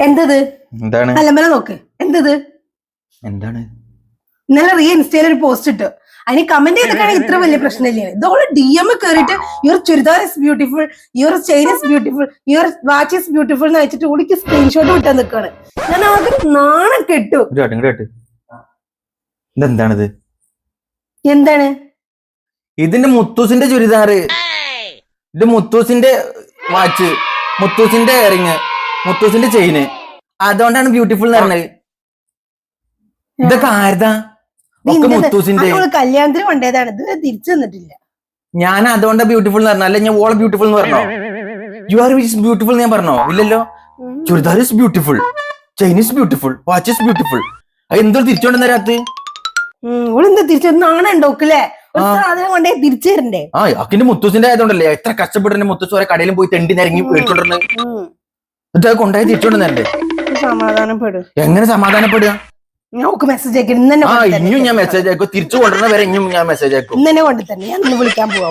എന്തത്? എന്താണ്? അലമ്പല നോക്ക്. എന്തത്? എന്താണ്? ഇന്നലെ റിയ ഇൻസ്റ്റയിൽ ഒരു പോസ്റ്റ് ഇട്ടു. അതിന് കമന്റ് ചെയ്തിട്ടാണെങ്കിൽ ഇത്ര വലിയ പ്രശ്നമില്ല. ഇതോള് DM കയറിയിട്ട് your churidar is beautiful, your chain is beautiful, your watch is beautiful എന്ന് വെച്ചിട്ട് ഓളിക്ക് സ്ക്രീൻഷോട്ട് വിട്ടാൻ നിൽക്കാണ്. ഞാൻ ആകെ നാണം കെട്ടു. ഇതെന്താണിത്? എന്താണ്? ഇതിന്റെ മുത്തൂസിന്റെ ചുരിദാറ്, ഇത് മുത്തൂസിന്റെ വാച്ച്, മുത്തൂസിന്റെ ഇയറിങ്, മുത്തൂസിന്റെ ചെയിന്, അതുകൊണ്ടാണ് ബ്യൂട്ടിഫുൾ എന്ന് പറഞ്ഞത്. ഇതൊക്കെ ആരുതാ? ഒക്കെ മുത്തൂസിന്റെ. കല്യാണത്തിന് കൊണ്ടേതാണ്, ഇത് തിരിച്ചു തന്നിട്ടില്ല. ഞാൻ അതുകൊണ്ടാ ബ്യൂട്ടിഫുൾ എന്ന് പറഞ്ഞ, അല്ല ഞാൻ ഓളെ ബ്യൂട്ടിഫുൾ എന്ന് പറഞ്ഞോ? യു ആർ ബ്യൂട്ടിഫുൾ ഞാൻ പറഞ്ഞോ? ഇല്ലല്ലോ. Churidar is beautiful, chain is beautiful, watch is beautiful. അത് എന്തോ തിരിച്ചോണ്ടെന്ന രാത്രി ഓളെന്താ തിരിച്ചു നാണുണ്ടോക്കല്ലേ? സാധനം കൊണ്ടേ തിരിച്ചു തരണ്ടേ? അക്കിന്റെ മുത്തൂസിന്റെ ആയതുകൊണ്ടല്ലേ എത്ര കഷ്ടപ്പെട്ട് മുത്തൂസ് വരെ കടയിലും പോയി തെണ്ടി നിരങ്ങി മേടിച്ചോണ്ടിരുന്നത്. എന്നിട്ട് അത് കൊണ്ടായി തിരിച്ചോണ്ടെന്നല്ലേ? സമാധാനപ്പെടും. എങ്ങനെ സമാധാനപ്പെടുക? ഞാൻ മെസ്സേജ് അയക്കും. ഇനിയും ഞാൻ മെസ്സേജ് അയക്കും, തിരിച്ചു കൊണ്ടുവരുന്ന വരെ ഇനിയും ഞാൻ മെസ്സേജ് അയക്കും. ഇന്നെ കൊണ്ടു തന്നെ ഞാൻ വിളിക്കാൻ പോവാ.